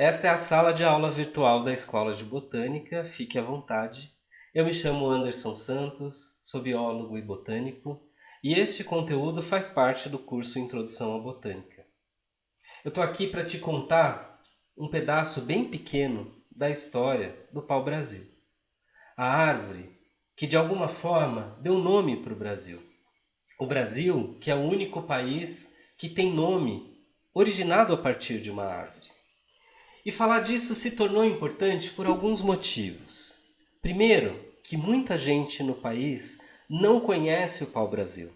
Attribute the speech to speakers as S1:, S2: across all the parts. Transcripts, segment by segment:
S1: Esta é a sala de aula virtual da Escola de Botânica, fique à vontade. Eu me chamo Anderson Santos, sou biólogo e botânico, e este conteúdo faz parte do curso Introdução à Botânica. Eu estou aqui para te contar um pedaço bem pequeno da história do pau-brasil. A árvore que de alguma forma deu nome para o Brasil. O Brasil, que é o único país que tem nome originado a partir de uma árvore. E falar disso se tornou importante por alguns motivos. Primeiro, que muita gente no país não conhece o pau-brasil.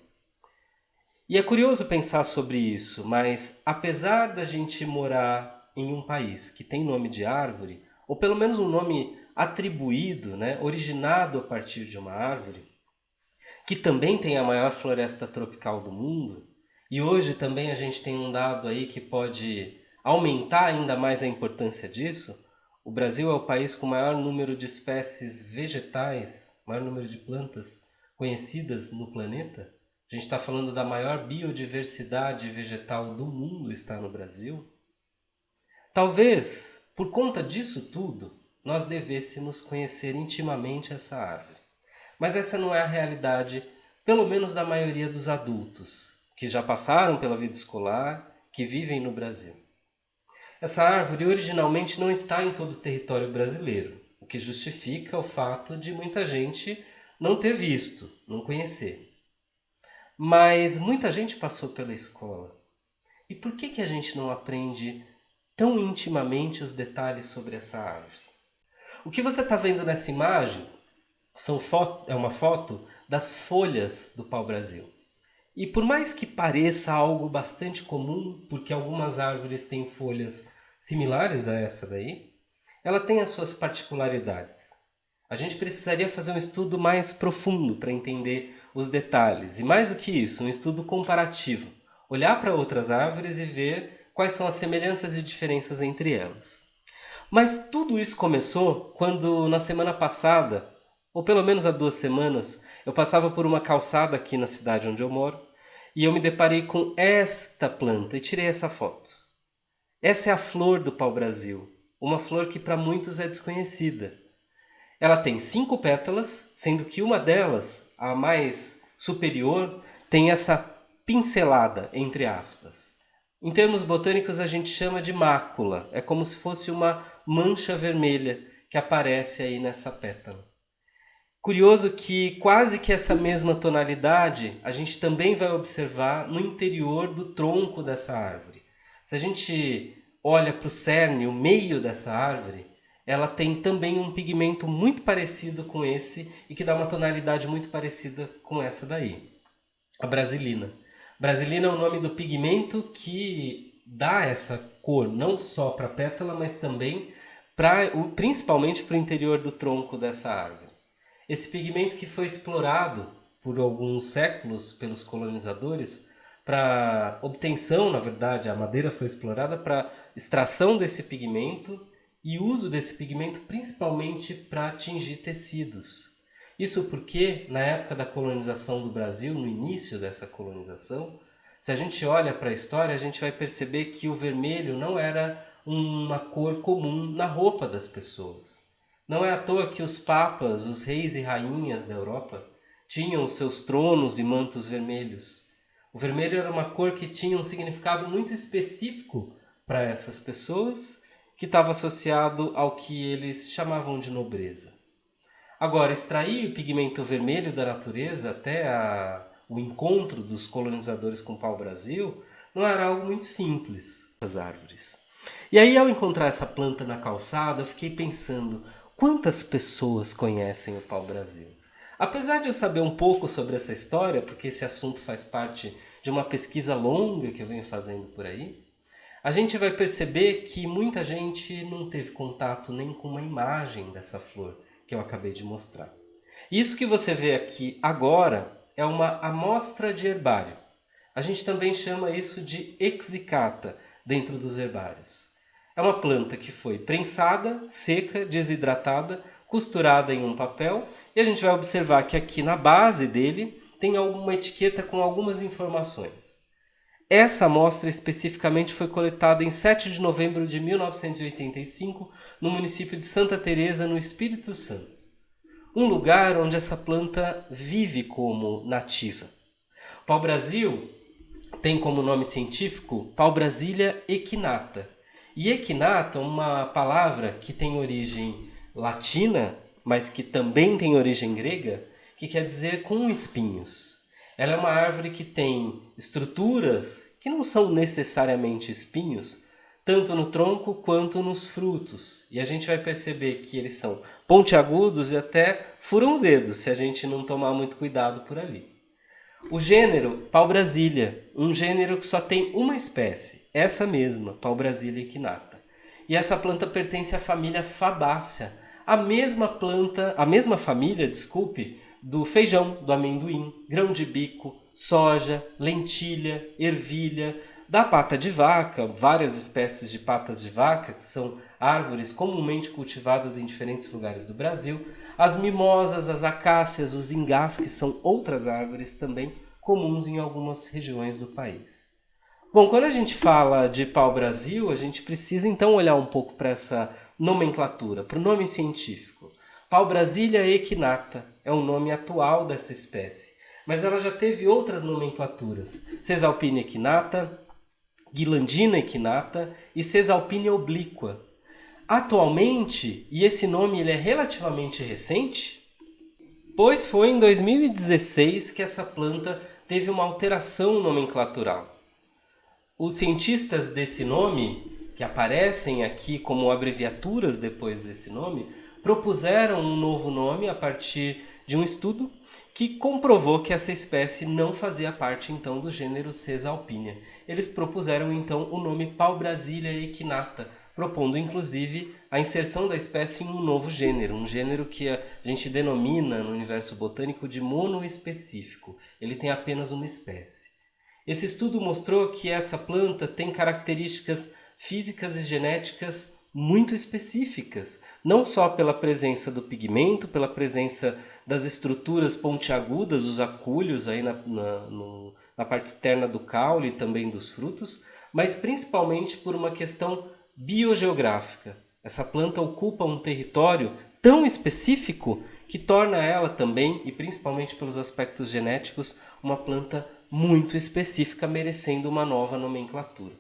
S1: E é curioso pensar sobre isso, mas apesar da gente morar em um país que tem nome de árvore, ou pelo menos um nome atribuído, originado a partir de uma árvore, que também tem a maior floresta tropical do mundo, e hoje também a gente tem um dado aí que pode aumentar ainda mais a importância disso. O Brasil é o país com o maior número de espécies vegetais, maior número de plantas conhecidas no planeta. A gente está falando da maior biodiversidade vegetal do mundo está no Brasil. Talvez, por conta disso tudo, nós devêssemos conhecer intimamente essa árvore. Mas essa não é a realidade, pelo menos da maioria dos adultos, que já passaram pela vida escolar, que vivem no Brasil. Essa árvore originalmente não está em todo o território brasileiro, o que justifica o fato de muita gente não ter visto, não conhecer. Mas muita gente passou pela escola. E por que a gente não aprende tão intimamente os detalhes sobre essa árvore? O que você está vendo nessa imagem é uma foto das folhas do pau-brasil. E por mais que pareça algo bastante comum, porque algumas árvores têm folhas similares a essa daí, ela tem as suas particularidades. A gente precisaria fazer um estudo mais profundo para entender os detalhes. E mais do que isso, um estudo comparativo. Olhar para outras árvores e ver quais são as semelhanças e diferenças entre elas. Mas tudo isso começou quando na semana passada, ou pelo menos há 2 semanas, eu passava por uma calçada aqui na cidade onde eu moro e eu me deparei com esta planta e tirei essa foto. Essa é a flor do pau-brasil, uma flor que para muitos é desconhecida. Ela tem 5 pétalas, sendo que uma delas, a mais superior, tem essa pincelada, entre aspas. Em termos botânicos a gente chama de mácula, é como se fosse uma mancha vermelha que aparece aí nessa pétala. Curioso que quase que essa mesma tonalidade a gente também vai observar no interior do tronco dessa árvore. Se a gente olha para o cerne, o meio dessa árvore, ela tem também um pigmento muito parecido com esse e que dá uma tonalidade muito parecida com essa daí, a brasilina. Brasilina é o nome do pigmento que dá essa cor não só para a pétala, mas também principalmente para o interior do tronco dessa árvore. Esse pigmento que foi explorado por alguns séculos pelos colonizadores para obtenção, na verdade, a madeira foi explorada para extração desse pigmento e uso desse pigmento principalmente para atingir tecidos. Isso porque, na época da colonização do Brasil, no início dessa colonização, se a gente olha para a história, a gente vai perceber que o vermelho não era uma cor comum na roupa das pessoas. Não é à toa que os papas, os reis e rainhas da Europa, tinham seus tronos e mantos vermelhos. O vermelho era uma cor que tinha um significado muito específico para essas pessoas, que estava associado ao que eles chamavam de nobreza. Agora, extrair o pigmento vermelho da natureza até o encontro dos colonizadores com o pau-brasil não era algo muito simples, as árvores. E aí, ao encontrar essa planta na calçada, eu fiquei pensando, quantas pessoas conhecem o pau-brasil? Apesar de eu saber um pouco sobre essa história, porque esse assunto faz parte de uma pesquisa longa que eu venho fazendo por aí, a gente vai perceber que muita gente não teve contato nem com uma imagem dessa flor que eu acabei de mostrar. Isso que você vê aqui agora é uma amostra de herbário. A gente também chama isso de exicata dentro dos herbários. É uma planta que foi prensada, seca, desidratada, costurada em um papel e a gente vai observar que aqui na base dele tem alguma etiqueta com algumas informações. Essa amostra especificamente foi coletada em 7 de novembro de 1985 no município de Santa Teresa, no Espírito Santo. Um lugar onde essa planta vive como nativa. O pau-brasil tem como nome científico Pau-brasilia equinata. E equinata é uma palavra que tem origem latina, mas que também tem origem grega, que quer dizer com espinhos. Ela é uma árvore que tem estruturas que não são necessariamente espinhos, tanto no tronco quanto nos frutos. E a gente vai perceber que eles são pontiagudos e até furam o dedo, se a gente não tomar muito cuidado por ali. O gênero Pau-brasilia, um gênero que só tem uma espécie, essa mesma, Pau-brasilia equinata. E essa planta pertence à família Fabaceae, a mesma família, do feijão, do amendoim, grão de bico, soja, lentilha, ervilha, da pata de vaca, várias espécies de patas de vaca, que são árvores comumente cultivadas em diferentes lugares do Brasil, as mimosas, as acácias, os ingás, que são outras árvores também comuns em algumas regiões do país. Bom, quando a gente fala de pau-brasil, a gente precisa então olhar um pouco para essa nomenclatura, para o nome científico. Pau-brasilia equinata é o nome atual dessa espécie, mas ela já teve outras nomenclaturas: Caesalpinia equinata, Guilandina equinata e Caesalpinia obliqua. Atualmente, e esse nome ele é relativamente recente, pois foi em 2016 que essa planta teve uma alteração nomenclatural. Os cientistas desse nome, que aparecem aqui como abreviaturas depois desse nome, propuseram um novo nome a partir de um estudo que comprovou que essa espécie não fazia parte então do gênero Caesalpinia. Eles propuseram então o nome Pau-brasilia equinata, propondo inclusive a inserção da espécie em um novo gênero, um gênero que a gente denomina no universo botânico de monoespecífico. Ele tem apenas uma espécie. Esse estudo mostrou que essa planta tem características físicas e genéticas muito específicas, não só pela presença do pigmento, pela presença das estruturas pontiagudas, os acúlios aí na parte externa do caule e também dos frutos, mas principalmente por uma questão biogeográfica. Essa planta ocupa um território tão específico que torna ela também, e principalmente pelos aspectos genéticos, uma planta muito específica, merecendo uma nova nomenclatura.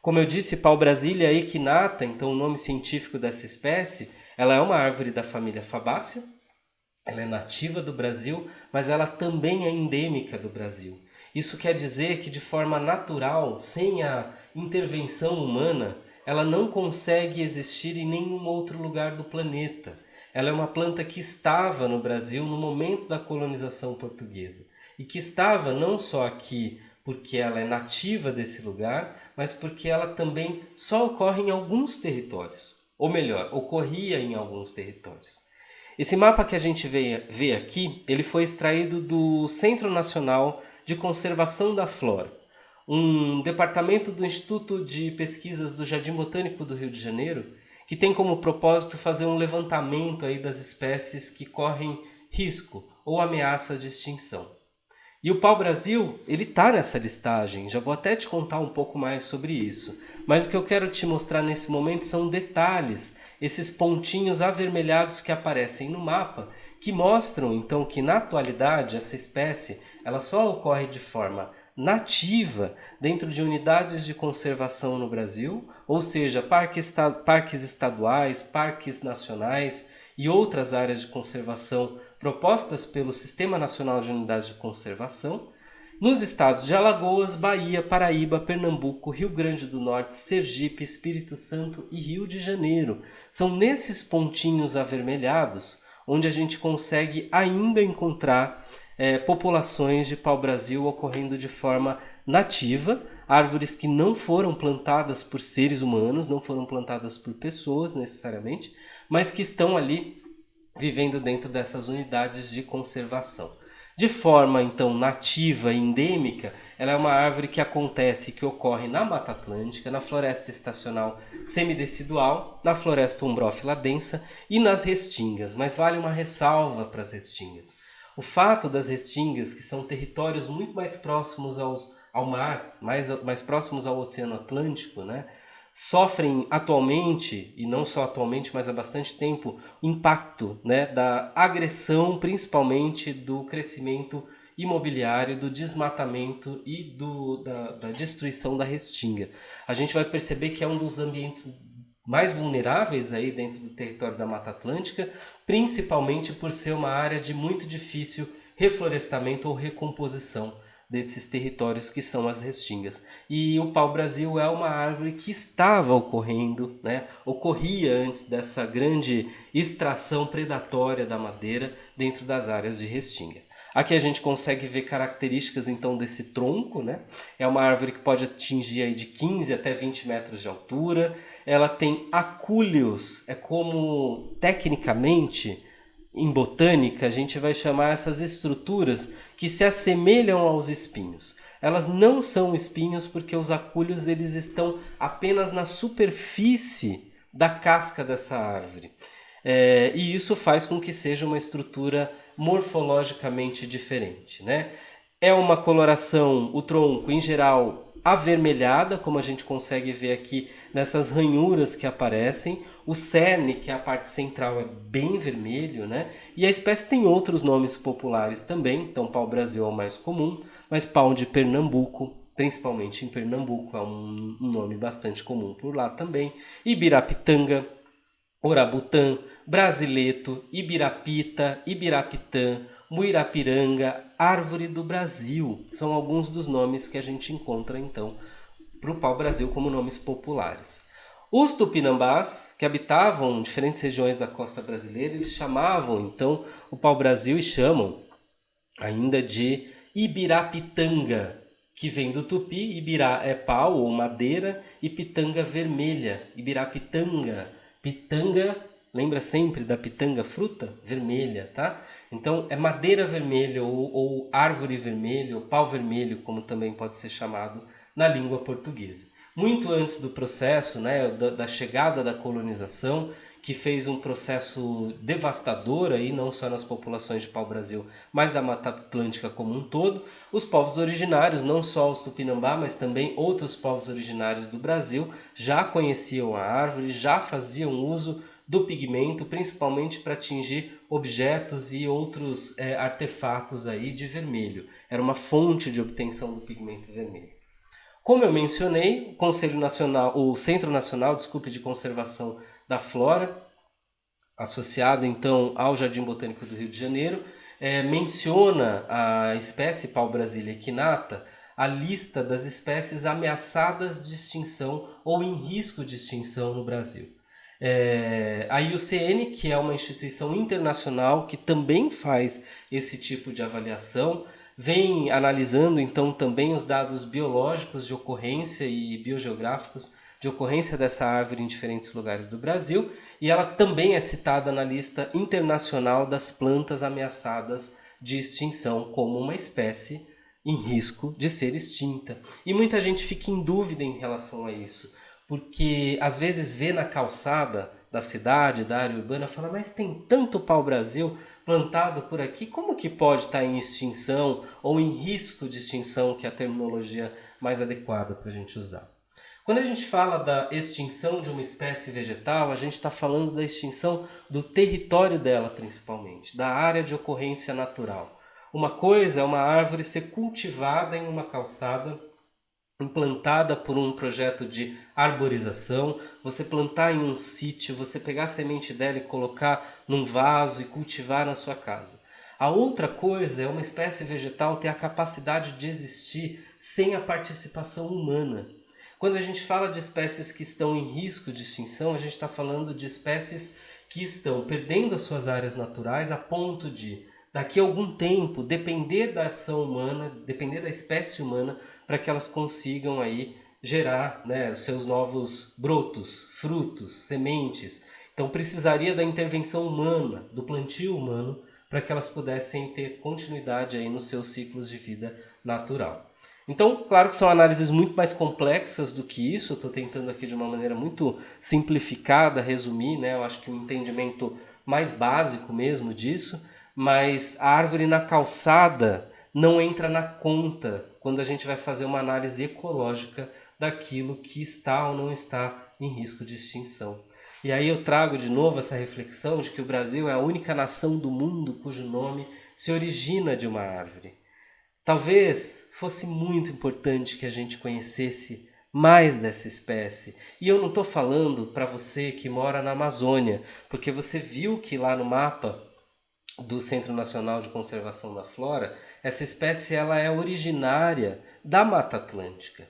S1: Como eu disse, Pau-brasilia equinata, então o nome científico dessa espécie, ela é uma árvore da família Fabaceae, ela é nativa do Brasil, mas ela também é endêmica do Brasil. Isso quer dizer que de forma natural, sem a intervenção humana, ela não consegue existir em nenhum outro lugar do planeta. Ela é uma planta que estava no Brasil no momento da colonização portuguesa e que estava não só aqui porque ela é nativa desse lugar, mas porque ela também só ocorre em alguns territórios, ou melhor, ocorria em alguns territórios. Esse mapa que a gente vê aqui, ele foi extraído do Centro Nacional de Conservação da Flora, um departamento do Instituto de Pesquisas do Jardim Botânico do Rio de Janeiro, que tem como propósito fazer um levantamento aí das espécies que correm risco ou ameaça de extinção. E o pau-brasil, ele está nessa listagem, já vou até te contar um pouco mais sobre isso. Mas o que eu quero te mostrar nesse momento são detalhes, esses pontinhos avermelhados que aparecem no mapa, que mostram então que na atualidade essa espécie ela só ocorre de forma nativa dentro de unidades de conservação no Brasil, ou seja, parques estaduais, parques nacionais e outras áreas de conservação propostas pelo Sistema Nacional de Unidades de Conservação, nos estados de Alagoas, Bahia, Paraíba, Pernambuco, Rio Grande do Norte, Sergipe, Espírito Santo e Rio de Janeiro. São nesses pontinhos avermelhados onde a gente consegue ainda encontrar populações de pau-brasil ocorrendo de forma nativa, árvores que não foram plantadas por seres humanos, não foram plantadas por pessoas necessariamente, mas que estão ali vivendo dentro dessas unidades de conservação. De forma, então, nativa e endêmica, ela é uma árvore que ocorre na Mata Atlântica, na floresta estacional semidecidual, na floresta umbrófila densa e nas restingas, mas vale uma ressalva para as restingas. O fato das restingas, que são territórios muito mais próximos ao mar, mais próximos ao Oceano Atlântico, né, sofrem atualmente, e não só atualmente, mas há bastante tempo, impacto, né, da agressão, principalmente do crescimento imobiliário, do desmatamento e da destruição da restinga. A gente vai perceber que é um dos ambientes mais vulneráveis aí dentro do território da Mata Atlântica, principalmente por ser uma área de muito difícil reflorestamento ou recomposição desses territórios que são as restingas. E o pau-brasil é uma árvore que estava ocorrendo, né? Ocorria antes dessa grande extração predatória da madeira dentro das áreas de restinga. Aqui a gente consegue ver características então desse tronco, né? É uma árvore que pode atingir aí de 15 até 20 metros de altura. Ela tem acúleos, é como tecnicamente em botânica a gente vai chamar essas estruturas que se assemelham aos espinhos. Elas não são espinhos porque os acúleos eles estão apenas na superfície da casca dessa árvore. E isso faz com que seja uma estrutura morfologicamente diferente, né? É uma coloração, o tronco em geral avermelhada, como a gente consegue ver aqui nessas ranhuras que aparecem. O cerne, que é a parte central, é bem vermelho, né? E a espécie tem outros nomes populares também. Então, pau-brasil é o mais comum, mas pau de Pernambuco, principalmente em Pernambuco, é um nome bastante comum por lá também. Ibirapitanga, Orabutã, Brasileto, Ibirapita, Ibirapitã, Muirapiranga, Árvore do Brasil. São alguns dos nomes que a gente encontra então para o pau-brasil como nomes populares. Os tupinambás, que habitavam diferentes regiões da costa brasileira, eles chamavam então o pau-brasil e chamam ainda de Ibirapitanga, que vem do tupi. Ibirá é pau ou madeira e pitanga vermelha, Ibirapitanga. Pitanga, lembra sempre da pitanga fruta vermelha, tá? Então é madeira vermelha ou árvore vermelha ou pau vermelho, como também pode ser chamado na língua portuguesa. Muito antes do processo, né, da chegada da colonização, que fez um processo devastador aí, não só nas populações de pau-brasil, mas da Mata Atlântica como um todo, os povos originários, não só os tupinambá, mas também outros povos originários do Brasil, já conheciam a árvore, já faziam uso do pigmento, principalmente para atingir objetos e outros artefatos aí de vermelho. Era uma fonte de obtenção do pigmento vermelho. Como eu mencionei, o Centro Nacional, de Conservação da Flora, associado então ao Jardim Botânico do Rio de Janeiro, menciona a espécie pau-brasilia equinata, a lista das espécies ameaçadas de extinção ou em risco de extinção no Brasil. A IUCN, que é uma instituição internacional que também faz esse tipo de avaliação, vem analisando então também os dados biológicos de ocorrência e biogeográficos de ocorrência dessa árvore em diferentes lugares do Brasil, e ela também é citada na lista internacional das plantas ameaçadas de extinção como uma espécie em risco de ser extinta. E muita gente fica em dúvida em relação a isso, porque às vezes vê na calçada da cidade, da área urbana, fala, mas tem tanto pau-brasil plantado por aqui, como que pode estar em extinção ou em risco de extinção, que é a terminologia mais adequada para a gente usar. Quando a gente fala da extinção de uma espécie vegetal, a gente está falando da extinção do território dela, principalmente, da área de ocorrência natural. Uma coisa é uma árvore ser cultivada em uma calçada, implantada por um projeto de arborização, você plantar em um sítio, você pegar a semente dela e colocar num vaso e cultivar na sua casa. A outra coisa é uma espécie vegetal ter a capacidade de existir sem a participação humana. Quando a gente fala de espécies que estão em risco de extinção, a gente está falando de espécies que estão perdendo as suas áreas naturais a ponto de, daqui a algum tempo, depender da ação humana, depender da espécie humana, para que elas consigam aí gerar, né, os seus novos brotos, frutos, sementes. Então precisaria da intervenção humana, do plantio humano, para que elas pudessem ter continuidade aí nos seus ciclos de vida natural. Então, claro que são análises muito mais complexas do que isso, eu estou tentando aqui de uma maneira muito simplificada resumir, né? Eu acho que um entendimento mais básico mesmo disso, mas a árvore na calçada não entra na conta quando a gente vai fazer uma análise ecológica daquilo que está ou não está em risco de extinção. E aí eu trago de novo essa reflexão de que o Brasil é a única nação do mundo cujo nome se origina de uma árvore. Talvez fosse muito importante que a gente conhecesse mais dessa espécie. E eu não estou falando para você que mora na Amazônia, porque você viu que lá no mapa do Centro Nacional de Conservação da Flora, essa espécie ela é originária da Mata Atlântica.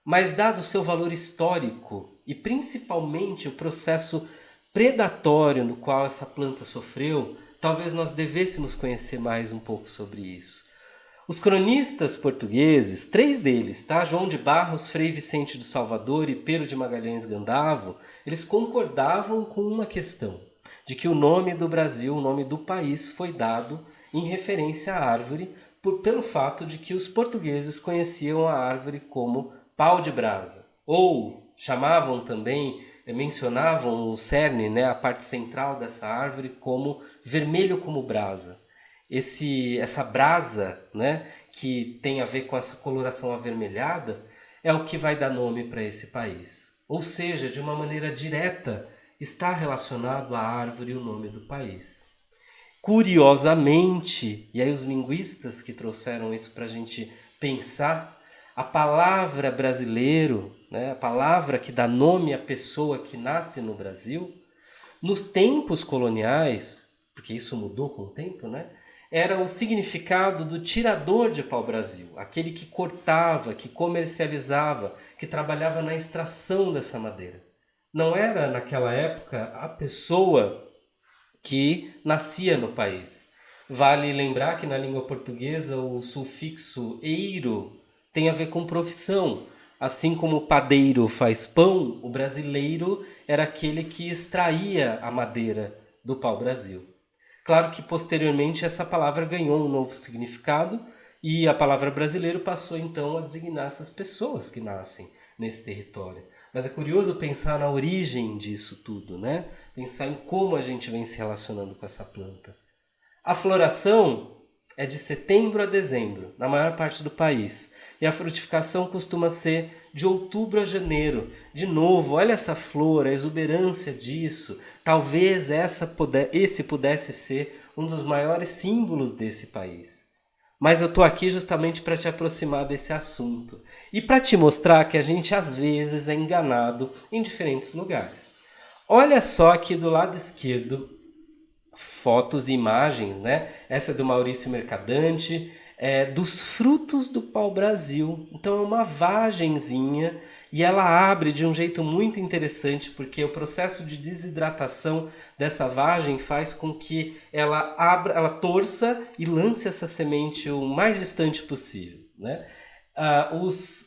S1: Mas dado o seu valor histórico e principalmente o processo predatório no qual essa planta sofreu, talvez nós devêssemos conhecer mais um pouco sobre isso. Os cronistas portugueses, 3 deles, tá? João de Barros, Frei Vicente do Salvador e Pero de Magalhães Gandavo, eles concordavam com uma questão, de que o nome do Brasil, o nome do país, foi dado em referência à árvore pelo fato de que os portugueses conheciam a árvore como pau de brasa, ou chamavam também, mencionavam o cerne, né, a parte central dessa árvore, como vermelho como brasa. Essa brasa, né, que tem a ver com essa coloração avermelhada, é o que vai dar nome para esse país. Ou seja, de uma maneira direta, está relacionado à árvore e o nome do país. Curiosamente, e aí os linguistas que trouxeram isso para a gente pensar, a palavra brasileiro, né, a palavra que dá nome à pessoa que nasce no Brasil, nos tempos coloniais, porque isso mudou com o tempo, né? Era o significado do tirador de pau-brasil, aquele que cortava, que comercializava, que trabalhava na extração dessa madeira. Não era, naquela época, a pessoa que nascia no país. Vale lembrar que na língua portuguesa o sufixo eiro tem a ver com profissão. Assim como o padeiro faz pão, o brasileiro era aquele que extraía a madeira do pau-brasil. Claro que posteriormente essa palavra ganhou um novo significado e a palavra brasileiro passou então a designar essas pessoas que nascem nesse território. Mas é curioso pensar na origem disso tudo, né? Pensar em como a gente vem se relacionando com essa planta. A floração é de setembro a dezembro, na maior parte do país. E a frutificação costuma ser de outubro a janeiro. De novo, olha essa flor, a exuberância disso. Talvez esse pudesse ser um dos maiores símbolos desse país. Mas eu estou aqui justamente para te aproximar desse assunto. E para te mostrar que a gente às vezes é enganado em diferentes lugares. Olha só aqui do lado esquerdo, fotos e imagens, né? Essa é do Maurício Mercadante, dos frutos do pau-brasil. Então é uma vagenzinha e ela abre de um jeito muito interessante porque o processo de desidratação dessa vagem faz com que ela abra, ela torça e lance essa semente o mais distante possível, né?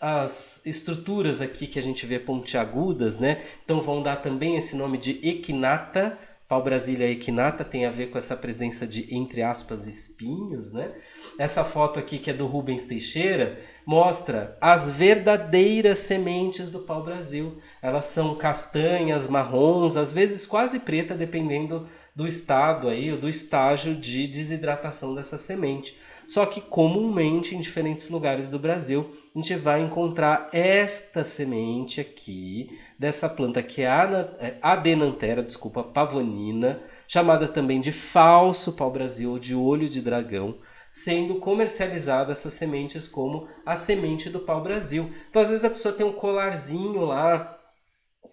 S1: As estruturas aqui que a gente vê pontiagudas, né? Então vão dar também esse nome de equinata. Pau-brasilia equinata tem a ver com essa presença de, entre aspas, espinhos, né? Essa foto aqui, que é do Rubens Teixeira, mostra as verdadeiras sementes do pau-brasil. Elas são castanhas, marrons, às vezes quase preta, dependendo do estado aí, ou do estágio de desidratação dessa semente. Só que comumente em diferentes lugares do Brasil a gente vai encontrar esta semente aqui, dessa planta que é a Adenantera, pavonina, chamada também de falso pau-brasil ou de olho de dragão, sendo comercializada essas sementes como a semente do pau-brasil. Então às vezes a pessoa tem um colarzinho lá,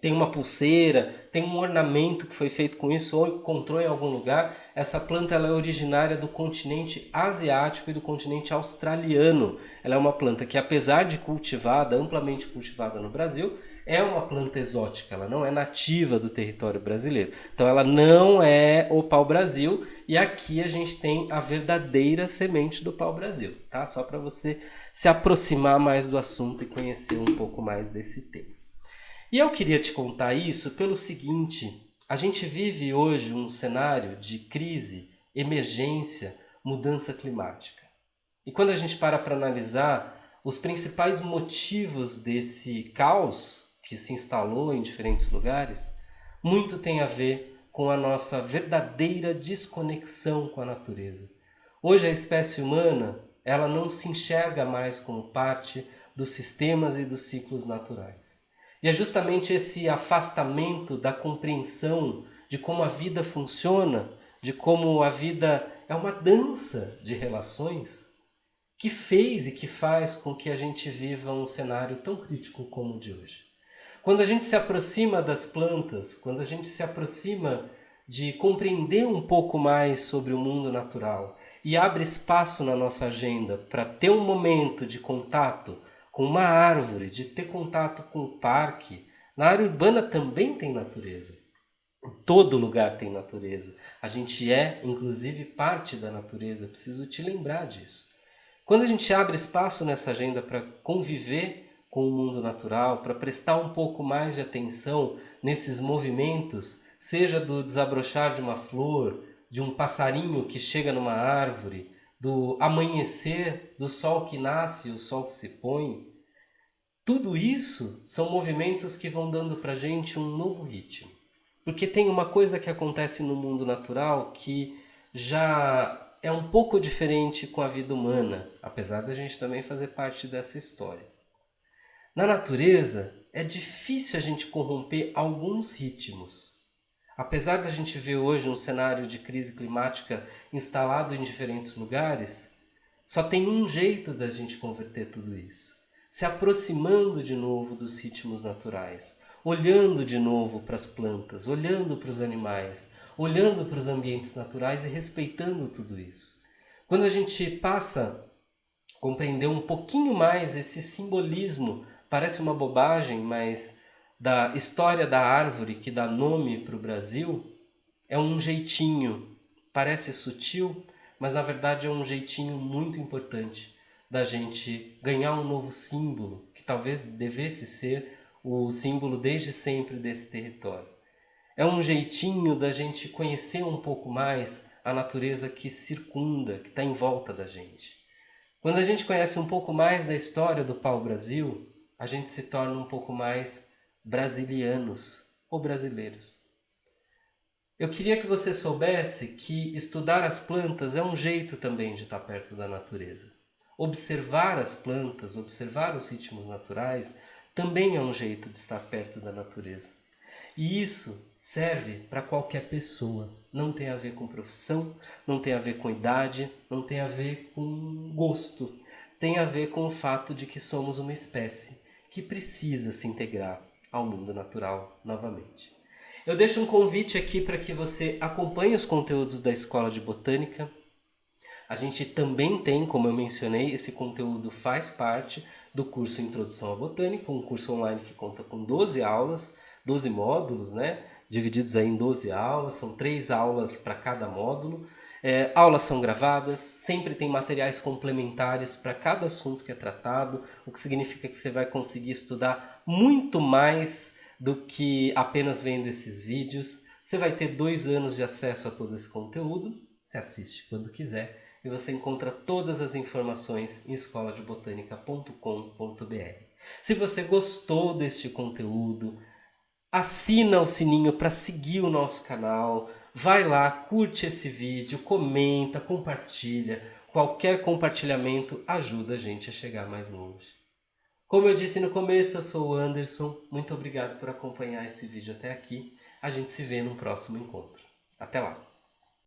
S1: tem uma pulseira, tem um ornamento que foi feito com isso ou encontrou em algum lugar. Essa planta ela é originária do continente asiático e do continente australiano. Ela é uma planta que, apesar de cultivada, amplamente cultivada no Brasil, é uma planta exótica, ela não é nativa do território brasileiro. Então ela não é o pau-brasil e aqui a gente tem a verdadeira semente do pau-brasil, tá? Só para você se aproximar mais do assunto e conhecer um pouco mais desse tema. E eu queria te contar isso pelo seguinte: a gente vive hoje um cenário de crise, emergência, mudança climática. E quando a gente para analisar os principais motivos desse caos que se instalou em diferentes lugares, muito tem a ver com a nossa verdadeira desconexão com a natureza. Hoje a espécie humana ela não se enxerga mais como parte dos sistemas e dos ciclos naturais. E é justamente esse afastamento da compreensão de como a vida funciona, de como a vida é uma dança de relações, que fez e que faz com que a gente viva um cenário tão crítico como o de hoje. Quando a gente se aproxima das plantas, quando a gente se aproxima de compreender um pouco mais sobre o mundo natural e abre espaço na nossa agenda para ter um momento de contato com uma árvore, de ter contato com o parque, na área urbana também tem natureza. Em todo lugar tem natureza. A gente é, inclusive, parte da natureza. Preciso te lembrar disso. Quando a gente abre espaço nessa agenda para conviver com o mundo natural, para prestar um pouco mais de atenção nesses movimentos, seja do desabrochar de uma flor, de um passarinho que chega numa árvore, do amanhecer, do sol que nasce e o sol que se põe, tudo isso são movimentos que vão dando para a gente um novo ritmo. Porque tem uma coisa que acontece no mundo natural que já é um pouco diferente com a vida humana, apesar da gente também fazer parte dessa história. Na natureza, é difícil a gente corromper alguns ritmos. Apesar da gente ver hoje um cenário de crise climática instalado em diferentes lugares, só tem um jeito da gente converter tudo isso. Se aproximando de novo dos ritmos naturais, olhando de novo para as plantas, olhando para os animais, olhando para os ambientes naturais e respeitando tudo isso. Quando a gente passa a compreender um pouquinho mais esse simbolismo, parece uma bobagem, mas da história da árvore que dá nome para o Brasil, é um jeitinho, parece sutil, mas na verdade é um jeitinho muito importante da gente ganhar um novo símbolo, que talvez devesse ser o símbolo desde sempre desse território. É um jeitinho da gente conhecer um pouco mais a natureza que circunda, que está em volta da gente. Quando a gente conhece um pouco mais da história do pau-brasil, a gente se torna um pouco mais brasilianos ou brasileiros. Eu queria que você soubesse que estudar as plantas é um jeito também de estar perto da natureza. Observar as plantas, observar os ritmos naturais, também é um jeito de estar perto da natureza. E isso serve para qualquer pessoa. Não tem a ver com profissão, não tem a ver com idade, não tem a ver com gosto. Tem a ver com o fato de que somos uma espécie que precisa se integrar ao mundo natural novamente. Eu deixo um convite aqui para que você acompanhe os conteúdos da Escola de Botânica. A gente também tem, como eu mencionei, esse conteúdo faz parte do curso Introdução à Botânica, um curso online que conta com 12 aulas, 12 módulos, né? Divididos aí em 12 aulas, são 3 aulas para cada módulo. Aulas são gravadas, sempre tem materiais complementares para cada assunto que é tratado, o que significa que você vai conseguir estudar muito mais do que apenas vendo esses vídeos. Você vai ter 2 anos de acesso a todo esse conteúdo, você assiste quando quiser e você encontra todas as informações em escoladebotanica.com.br. Se você gostou deste conteúdo, assina o sininho para seguir o nosso canal, vai lá, curte esse vídeo, comenta, compartilha. Qualquer compartilhamento ajuda a gente a chegar mais longe. Como eu disse no começo, eu sou o Anderson. Muito obrigado por acompanhar esse vídeo até aqui. A gente se vê no próximo encontro. Até lá!